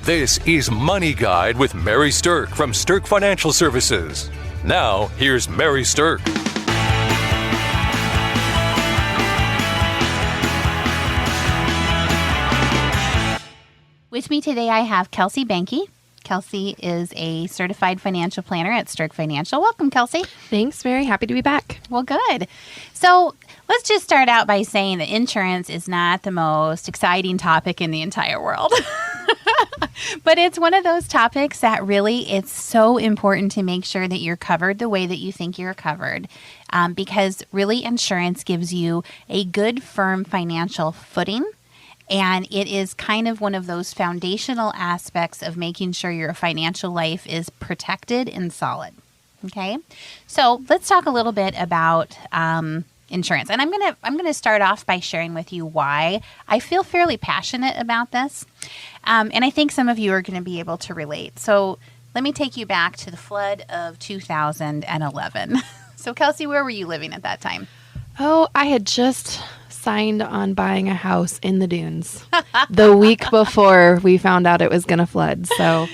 This is Money Guide with Mary Sterk from Sterk Financial Services. Now, here's Mary Sterk. With me today, I have Kelsey Bankey. Kelsey is a certified financial planner at Sterk Financial. Welcome, Kelsey. Thanks, Mary. Happy to be back. Well, good. So let's just start out by saying that insurance is not the most exciting topic in the entire world. But it's one of those topics that really, it's so important to make sure that you're covered the way that you think you're covered. Because really, insurance gives you a good, firm financial footing. And it is kind of one of those foundational aspects of making sure your financial life is protected and solid. Okay, so let's talk a little bit about insurance. And I'm gonna start off by sharing with you why I feel fairly passionate about this. And I think some of you are going to be able to relate. So let me take you back to the flood of 2011. So Kelsey, where were you living at that time? Oh, I had just signed on buying a house in the dunes the week before we found out it was going to flood. So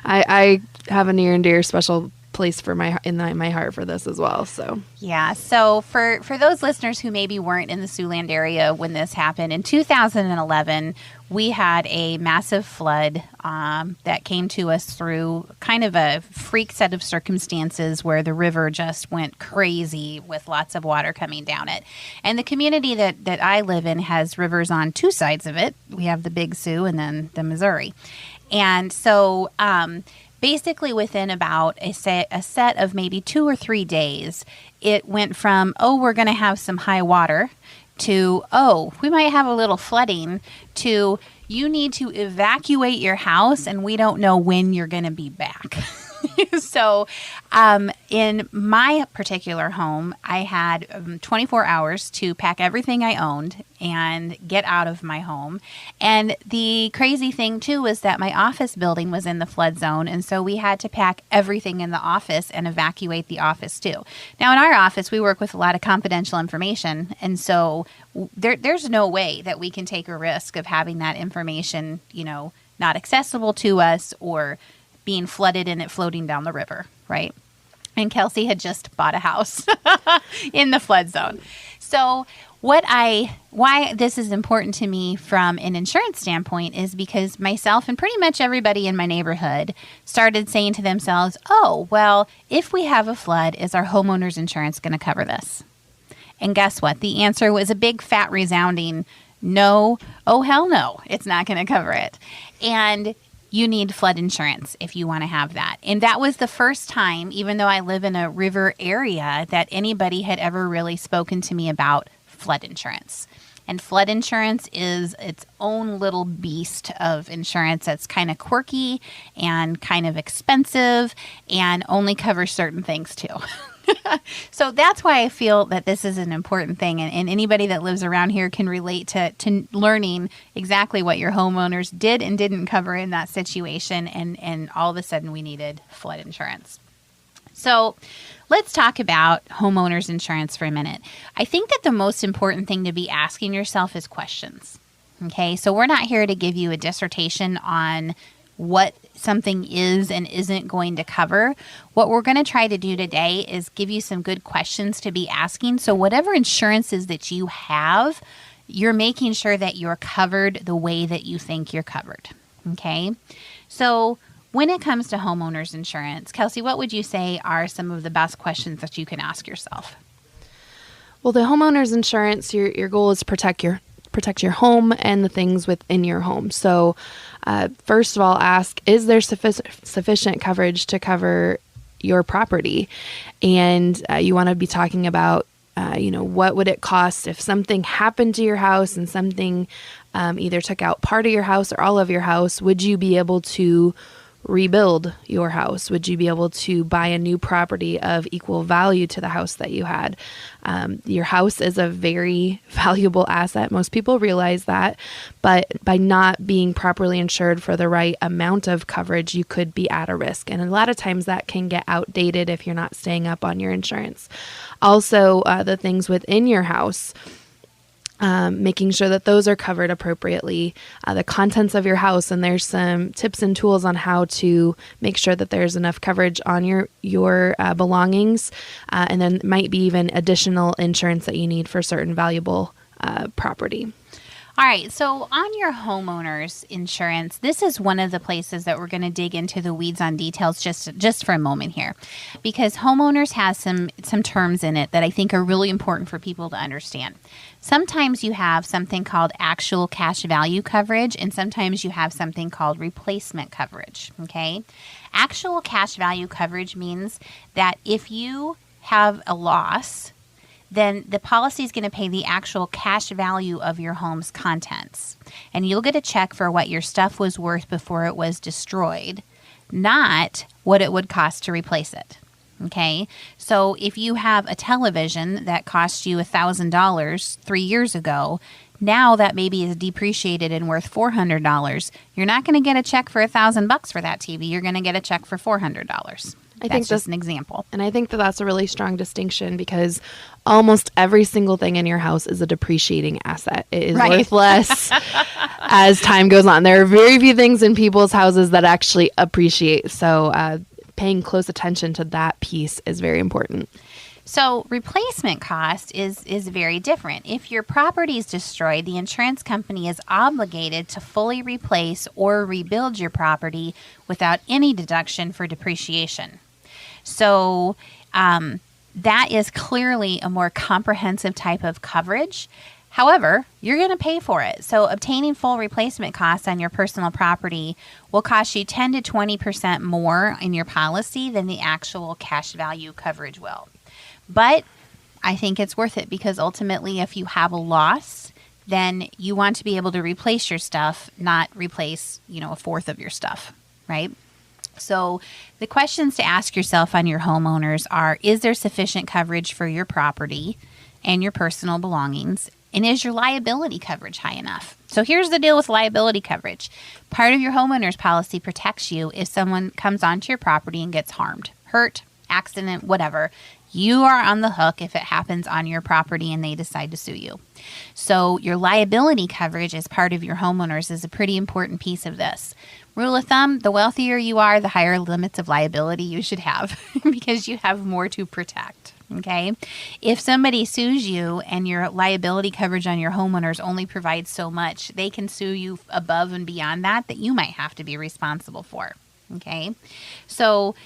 I have a near and dear special place for my heart for this as well. So yeah. So for those listeners who maybe weren't in the Siouxland area when this happened, in 2011, we had a massive flood that came to us through kind of a freak set of circumstances where the river just went crazy with lots of water coming down it. And the community that I live in has rivers on two sides of it. We have the Big Sioux and then the Missouri. And so basically within about a set of maybe 2 or 3 days, it went from, oh, we're going to have some high water, to, oh, we might have a little flooding, to you need to evacuate your house and we don't know when you're going to be back. So in my particular home, I had 24 hours to pack everything I owned and get out of my home. And the crazy thing, too, was that my office building was in the flood zone. And so we had to pack everything in the office and evacuate the office, too. Now, in our office, we work with a lot of confidential information. And so there's no way that we can take a risk of having that information, not accessible to us or being flooded and it floating down the river, right? And Kelsey had just bought a house in the flood zone. So why this is important to me from an insurance standpoint is because myself and pretty much everybody in my neighborhood started saying to themselves, oh, well, if we have a flood, is our homeowner's insurance going to cover this? And guess what? The answer was a big, fat, resounding no. Oh, hell no. It's not going to cover it. And you need flood insurance if you want to have that. And that was the first time, even though I live in a river area, that anybody had ever really spoken to me about flood insurance. And flood insurance is its own little beast of insurance that's kind of quirky and kind of expensive and only covers certain things too. So that's why I feel that this is an important thing. And anybody that lives around here can relate to learning exactly what your homeowners did and didn't cover in that situation. And all of a sudden we needed flood insurance. So let's talk about homeowners insurance for a minute. I think that the most important thing to be asking yourself is questions. Okay, so we're not here to give you a dissertation on what something is and isn't going to cover. What we're going to try to do today is give you some good questions to be asking. So whatever insurances that you have, you're making sure that you're covered the way that you think you're covered. Okay? So when it comes to homeowners insurance, Kelsey, what would you say are some of the best questions that you can ask yourself? Well, the homeowners insurance, your goal is to protect your home and the things within your home. So first of all, ask, is there sufficient coverage to cover your property? And you want to be talking about, what would it cost if something happened to your house and something either took out part of your house or all of your house? Would you be able to rebuild your house? Would you be able to buy a new property of equal value to the house that you had? Your house is a very valuable asset. Most people realize that, but by not being properly insured for the right amount of coverage, you could be at a risk. And a lot of times that can get outdated if you're not staying up on your insurance. Also, the things within your house. making sure that those are covered appropriately, the contents of your house, and there's some tips and tools on how to make sure that there's enough coverage on your belongings, and then might be even additional insurance that you need for certain valuable property. All right, so on your homeowner's insurance, this is one of the places that we're going to dig into the weeds on details just for a moment here, because homeowners has some terms in it that I think are really important for people to understand. Sometimes you have something called actual cash value coverage, and sometimes you have something called replacement coverage, okay? Actual cash value coverage means that if you have a loss, then the policy is going to pay the actual cash value of your home's contents. And you'll get a check for what your stuff was worth before it was destroyed, not what it would cost to replace it. Okay? So if you have a television that cost you $1,000 3 years ago, now that maybe is depreciated and worth $400, you're not going to get a check for $1,000 for that TV. You're going to get a check for $400. I think just an example. And I think that that's a really strong distinction, because almost every single thing in your house is a depreciating asset. It is worth less as time goes on. There are very few things in people's houses that actually appreciate. So paying close attention to that piece is very important. So replacement cost is very different. If your property is destroyed, the insurance company is obligated to fully replace or rebuild your property without any deduction for depreciation. So that is clearly a more comprehensive type of coverage. However, you're going to pay for it. So obtaining full replacement costs on your personal property will cost you 10 to 20% more in your policy than the actual cash value coverage will. But I think it's worth it, because ultimately if you have a loss, then you want to be able to replace your stuff, not replace, a fourth of your stuff, right? So the questions to ask yourself on your homeowners are, is there sufficient coverage for your property and your personal belongings? And is your liability coverage high enough? So here's the deal with liability coverage. Part of your homeowner's policy protects you if someone comes onto your property and gets harmed, hurt, accident, whatever. You are on the hook if it happens on your property and they decide to sue you. So your liability coverage as part of your homeowners is a pretty important piece of this. Rule of thumb, the wealthier you are, the higher limits of liability you should have because you have more to protect. Okay? If somebody sues you and your liability coverage on your homeowners only provides so much, they can sue you above and beyond that you might have to be responsible for. Okay? So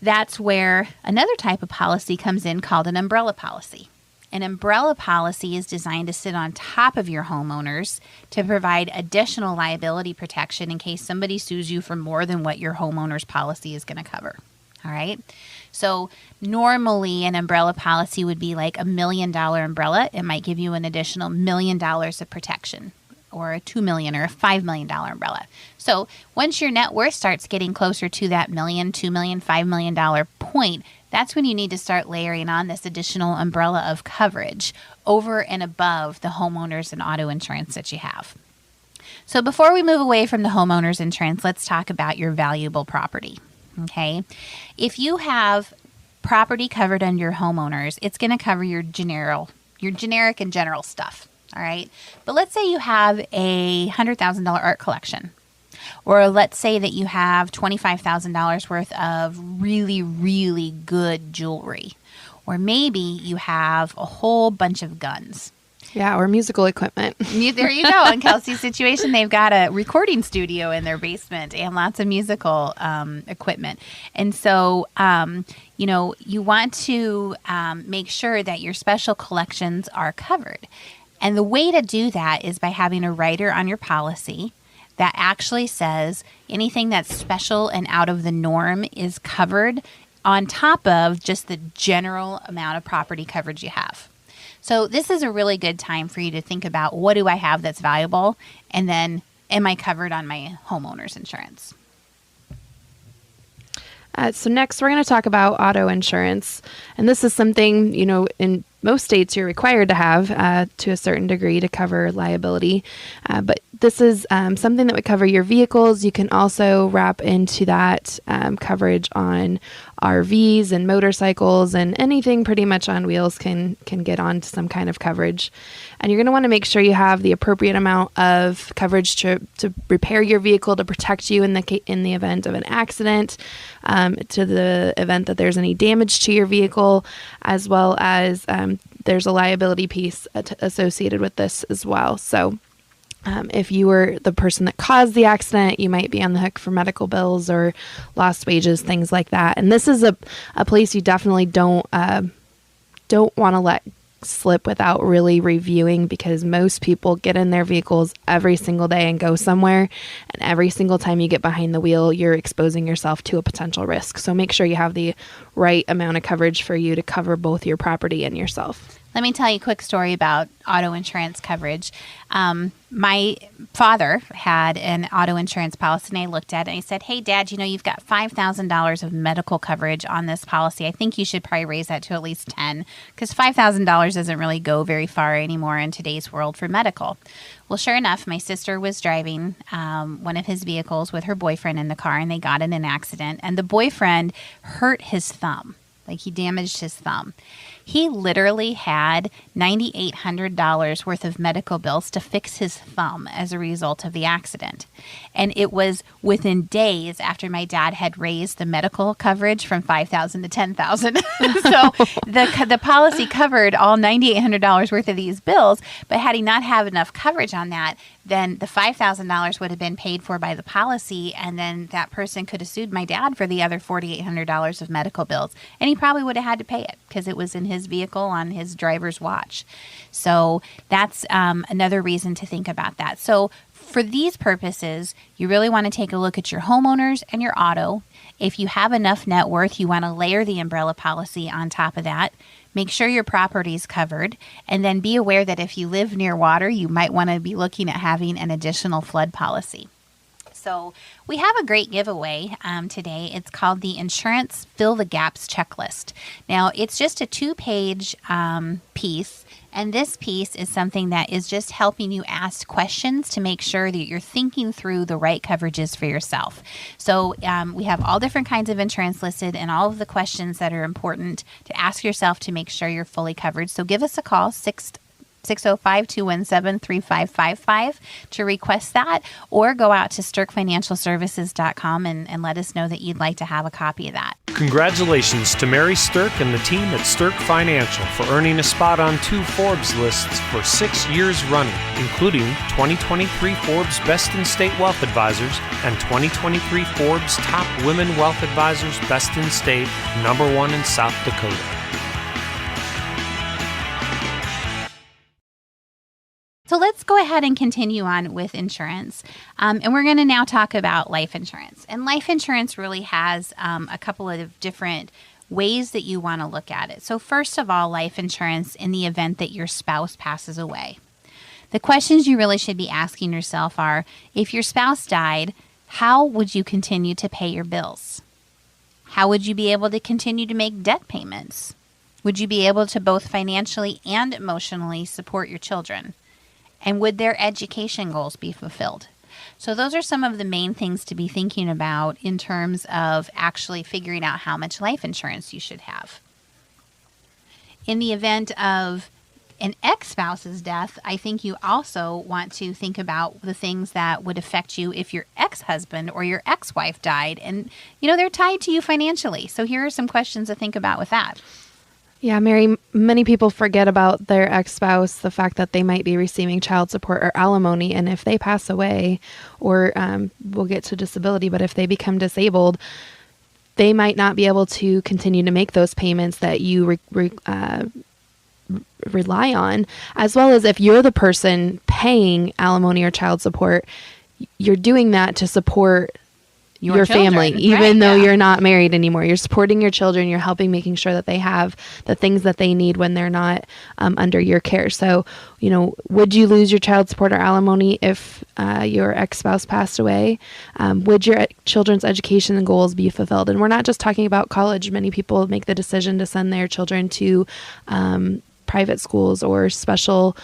that's where another type of policy comes in called an umbrella policy. An umbrella policy is designed to sit on top of your homeowners to provide additional liability protection in case somebody sues you for more than what your homeowner's policy is going to cover. All right? So normally an umbrella policy would be like $1 million umbrella. It might give you an additional $1 million of protection, or a $2 million or a $5 million umbrella. So once your net worth starts getting closer to that $1 million, $2 million, $5 million point, that's when you need to start layering on this additional umbrella of coverage over and above the homeowners and auto insurance that you have. So before we move away from the homeowners insurance, let's talk about your valuable property. Okay? If you have property covered under your homeowners, it's going to cover your generic and general stuff. All right. But let's say you have a $100,000 art collection, or let's say that you have $25,000 worth of really, really good jewelry, or maybe you have a whole bunch of guns. Yeah, or musical equipment. There you go. In Kelsey's situation, they've got a recording studio in their basement and lots of musical equipment. And so, you want to make sure that your special collections are covered. And the way to do that is by having a rider on your policy that actually says anything that's special and out of the norm is covered on top of just the general amount of property coverage you have. So this is a really good time for you to think about, what do I have that's valuable? And then, am I covered on my homeowner's insurance? So next, we're going to talk about auto insurance. And this is something, in most states you're required to have to a certain degree to cover liability. But this is something that would cover your vehicles. You can also wrap into that coverage on RVs and motorcycles, and anything pretty much on wheels can get onto some kind of coverage. And you're going to want to make sure you have the appropriate amount of coverage to repair your vehicle, to protect you in the event of an accident, to the event that there's any damage to your vehicle, as well as there's a liability piece associated with this as well. So if you were the person that caused the accident, you might be on the hook for medical bills or lost wages, things like that. And this is a place you definitely don't want to let slip without really reviewing, because most people get in their vehicles every single day and go somewhere, and every single time you get behind the wheel, you're exposing yourself to a potential risk. So make sure you have the right amount of coverage for you to cover both your property and yourself. Let me tell you a quick story about auto insurance coverage. My father had an auto insurance policy, and I looked at it and I said, "Hey, Dad, you've got $5,000 of medical coverage on this policy. I think you should probably raise that to at least 10, because $5,000 doesn't really go very far anymore in today's world for medical." Well, sure enough, my sister was driving one of his vehicles with her boyfriend in the car, and they got in an accident, and the boyfriend hurt his thumb. Like, he damaged his thumb. He literally had $9,800 worth of medical bills to fix his thumb as a result of the accident. And it was within days after my dad had raised the medical coverage from $5,000 to $10,000. So the policy covered all $9,800 worth of these bills, but had he not had enough coverage on that, then the $5,000 would have been paid for by the policy, and then that person could have sued my dad for the other $4,800 of medical bills, and he probably would have had to pay it because it was in his vehicle on his driver's watch. So that's another reason to think about that. So for these purposes, you really want to take a look at your homeowners and your auto. If you have enough net worth, you want to layer the umbrella policy on top of that. Make sure your property is covered, and then be aware that if you live near water, you might want to be looking at having an additional flood policy. So we have a great giveaway today. It's called the Insurance Fill the Gaps Checklist. Now, it's just a 2-page piece, and this piece is something that is just helping you ask questions to make sure that you're thinking through the right coverages for yourself. So we have all different kinds of insurance listed and all of the questions that are important to ask yourself to make sure you're fully covered. So give us a call, 605-217-3555 to request that, or go out to SterkFinancialServices.com and let us know that you'd like to have a copy of that. Congratulations to Mary Sterk and the team at Sterk Financial for earning a spot on 2 Forbes lists for 6 years running, including 2023 Forbes Best in State Wealth Advisors and 2023 Forbes Top Women Wealth Advisors Best in State, #1 in South Dakota. So let's go ahead and continue on with insurance. And we're going to now talk about life insurance. And life insurance really has a couple of different ways that you want to look at it. So first of all, life insurance in the event that your spouse passes away. The questions you really should be asking yourself are, if your spouse died, how would you continue to pay your bills? How would you be able to continue to make debt payments? Would you be able to both financially and emotionally support your children? And would their education goals be fulfilled? So those are some of the main things to be thinking about in terms of actually figuring out how much life insurance you should have. In the event of an ex-spouse's death, I think you also want to think about the things that would affect you if your ex-husband or your ex-wife died. And, they're tied to you financially. So here are some questions to think about with that. Yeah, Mary, many people forget about their ex-spouse, the fact that they might be receiving child support or alimony. And if they pass away, or we'll get to disability, but if they become disabled, they might not be able to continue to make those payments that you rely on. As well as if you're the person paying alimony or child support, you're doing that to support your family, even though you're not married anymore. You're supporting your children. You're helping, making sure that they have the things that they need when they're not under your care. So, would you lose your child support or alimony if your ex-spouse passed away? Would your children's education and goals be fulfilled? And we're not just talking about college. Many people make the decision to send their children to private schools or special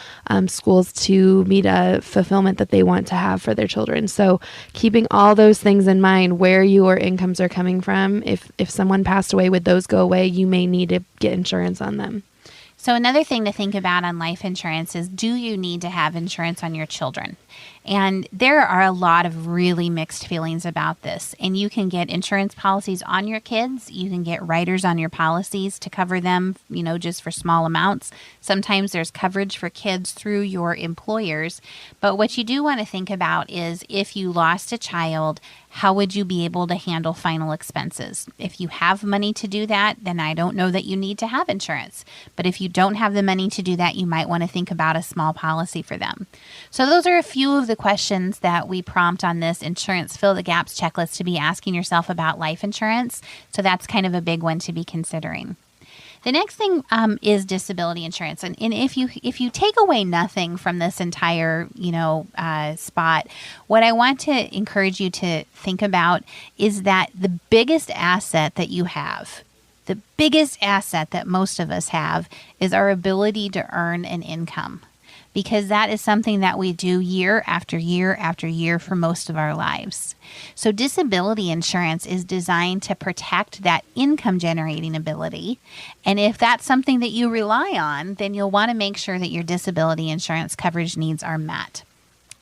schools to meet a fulfillment that they want to have for their children. So keeping all those things in mind, where your incomes are coming from, if someone passed away, would those go away? You may need to get insurance on them. So another thing to think about on life insurance is, do you need to have insurance on your children? And there are a lot of really mixed feelings about this. And you can get insurance policies on your kids. You can get riders on your policies to cover them, just for small amounts. Sometimes there's coverage for kids through your employers. But what you do want to think about is, if you lost a child, how would you be able to handle final expenses? If you have money to do that, then I don't know that you need to have insurance. But if you don't have the money to do that, you might want to think about a small policy for them. So those are a few of the questions that we prompt on this Insurance Fill the Gaps checklist to be asking yourself about life insurance. So that's kind of a big one to be considering. The next thing is disability insurance. And if you take away nothing from this entire, spot, what I want to encourage you to think about is that the biggest asset that you have, the biggest asset that most of us have, is our ability to earn an income. Because that is something that we do year after year after year for most of our lives. So disability insurance is designed to protect that income generating ability. And if that's something that you rely on, then you'll want to make sure that your disability insurance coverage needs are met.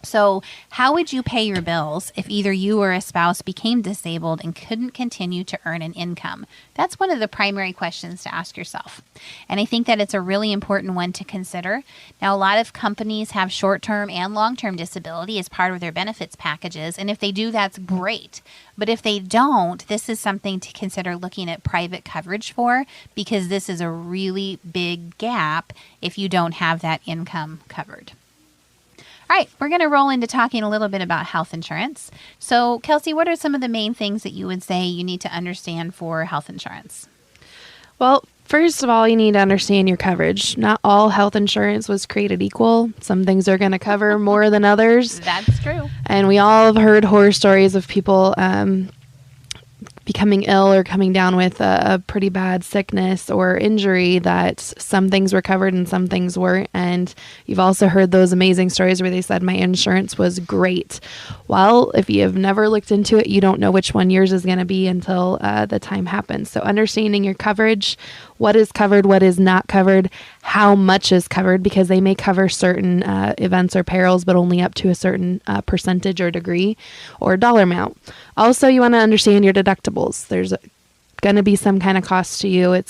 So how would you pay your bills if either you or a spouse became disabled and couldn't continue to earn an income? That's one of the primary questions to ask yourself. And I think that it's a really important one to consider. Now, a lot of companies have short-term and long-term disability as part of their benefits packages. And if they do, that's great. But if they don't, this is something to consider looking at private coverage for, because this is a really big gap if you don't have that income covered. All right, we're going to roll into talking a little bit about health insurance. So, Kelsey, what are some of the main things that you would say you need to understand for health insurance? Well, first of all, you need to understand your coverage. Not all health insurance was created equal. Some things are going to cover more than others. That's true. And we all have heard horror stories of people becoming ill or coming down with a pretty bad sickness or injury, that some things were covered and some things weren't. And you've also heard those amazing stories where they said, my insurance was great. Well, if you have never looked into it, you don't know which one yours is going to be until the time happens. So understanding your coverage, what is covered, what is not covered, how much is covered, because they may cover certain events or perils, but only up to a certain percentage or degree or dollar amount. Also, you want to understand your deductibles. There's going to be some kind of cost to you.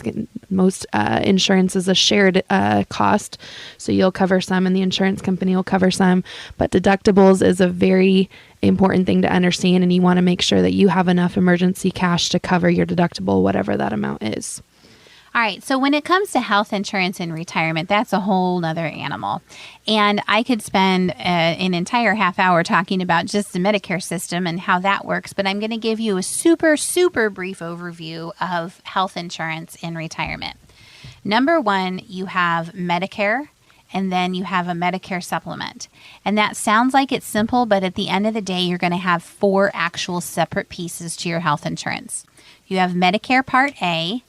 Most insurance is a shared cost, so you'll cover some and the insurance company will cover some. But deductibles is a very important thing to understand, and you want to make sure that you have enough emergency cash to cover your deductible, whatever that amount is. All right, so when it comes to health insurance and retirement, that's a whole nother animal. And I could spend an entire half hour talking about just the Medicare system and how that works, but I'm going to give you a super, super brief overview of health insurance in retirement. Number one, you have Medicare, and then you have a Medicare supplement. And that sounds like it's simple, but at the end of the day, you're going to have 4 actual separate pieces to your health insurance. You have Medicare Part A,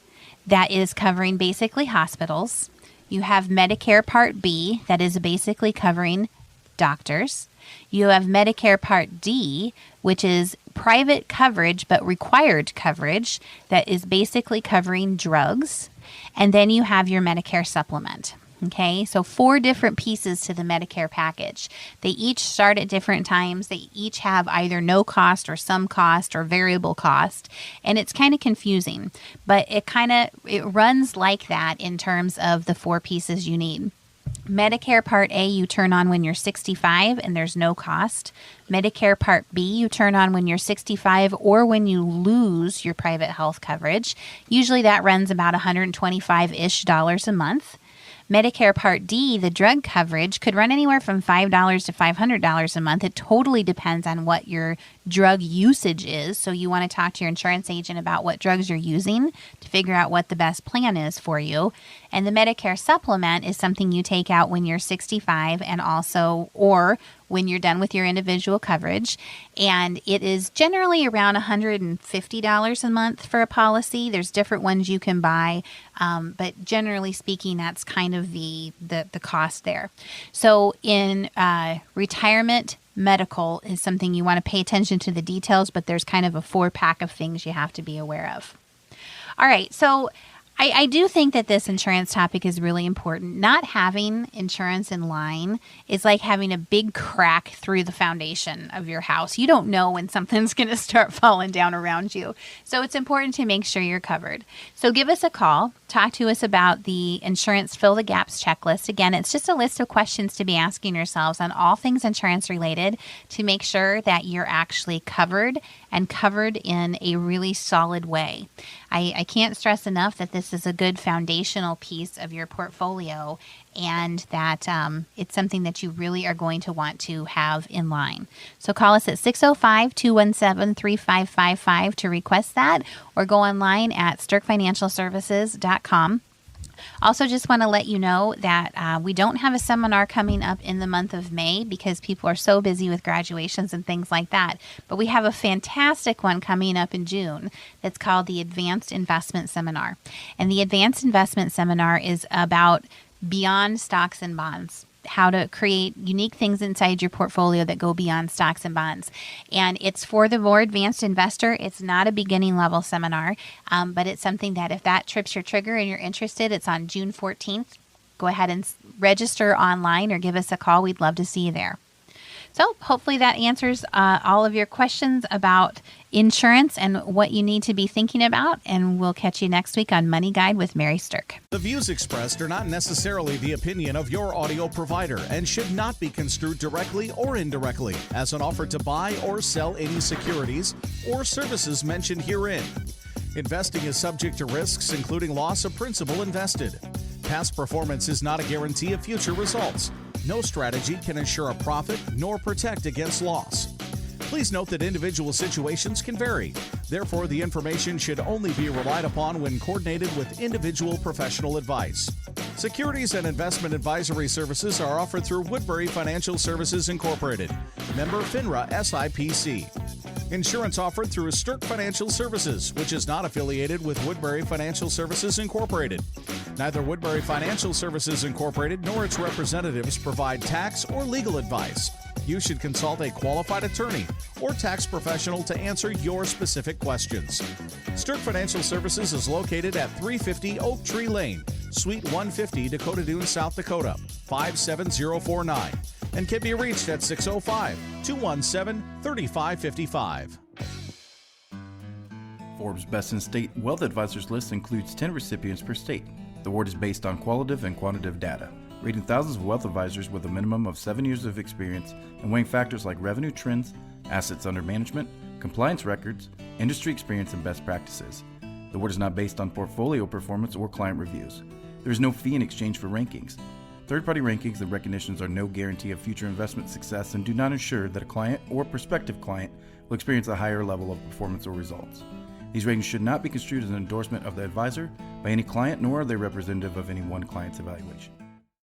that is covering basically hospitals. You have Medicare Part B, that is basically covering doctors. You have Medicare Part D, which is private coverage but required coverage, that is basically covering drugs. And then you have your Medicare supplement. Okay, so 4 different pieces to the Medicare package. They each start at different times. They each have either no cost or some cost or variable cost. And it's kind of confusing, but it runs like that in terms of the 4 pieces you need. Medicare Part A you turn on when you're 65 and there's no cost. Medicare Part B you turn on when you're 65 or when you lose your private health coverage. Usually that runs about $125-ish a month. Medicare Part D, the drug coverage, could run anywhere from $5 to $500 a month. It totally depends on what your drug usage is. So you want to talk to your insurance agent about what drugs you're using to figure out what the best plan is for you. And the Medicare supplement is something you take out when you're 65 and also, or when you're done with your individual coverage. And it is generally around $150 a month for a policy. There's different ones you can buy, but generally speaking, that's kind of the cost there. So in retirement, medical is something you want to pay attention to the details, but there's kind of a 4-pack of things you have to be aware of. All right, so I do think that this insurance topic is really important. Not having insurance in line is like having a big crack through the foundation of your house. You don't know when something's going to start falling down around you. So it's important to make sure you're covered. So give us a call. Talk to us about the Insurance Fill the Gaps checklist. Again, it's just a list of questions to be asking yourselves on all things insurance related to make sure that you're actually covered and covered in a really solid way. I can't stress enough that this is a good foundational piece of your portfolio and that it's something that you really are going to want to have in line. So call us at 605-217-3555 to request that, or go online at sterkfinancialservices.com. Also, just want to let you know that we don't have a seminar coming up in the month of May because people are so busy with graduations and things like that. But we have a fantastic one coming up in June that's called the Advanced Investment Seminar. And the Advanced Investment Seminar is about beyond stocks and bonds, how to create unique things inside your portfolio that go beyond stocks and bonds. And it's for the more advanced investor. It's not a beginning level seminar, but it's something that if that trips your trigger and you're interested, it's on June 14th. Go ahead and register online or give us a call. We'd love to see you there. So hopefully that answers all of your questions about insurance and what you need to be thinking about. And we'll catch you next week on Money Guide with Mary Sterk. The views expressed are not necessarily the opinion of your audio provider and should not be construed directly or indirectly as an offer to buy or sell any securities or services mentioned herein. Investing is subject to risks, including loss of principal invested. Past performance is not a guarantee of future results. No strategy can ensure a profit nor protect against loss. Please note that individual situations can vary. Therefore, the information should only be relied upon when coordinated with individual professional advice. Securities and investment advisory services are offered through Woodbury Financial Services Incorporated, member FINRA SIPC. Insurance offered through Sterk Financial Services, which is not affiliated with Woodbury Financial Services Incorporated. Neither Woodbury Financial Services Incorporated nor its representatives provide tax or legal advice. You should consult a qualified attorney or tax professional to answer your specific questions. Sterk Financial Services is located at 350 Oak Tree Lane, Suite 150, Dakota Dunes, South Dakota, 57049, and can be reached at 605-217-3555. Forbes' Best in State Wealth Advisors list includes 10 recipients per state. The award is based on qualitative and quantitative data, rating thousands of wealth advisors with a minimum of 7 years of experience and weighing factors like revenue trends, assets under management, compliance records, industry experience, and best practices. The award is not based on portfolio performance or client reviews. There is no fee in exchange for rankings. Third-party rankings and recognitions are no guarantee of future investment success and do not ensure that a client or prospective client will experience a higher level of performance or results. These ratings should not be construed as an endorsement of the advisor by any client, nor are they representative of any one client's evaluation.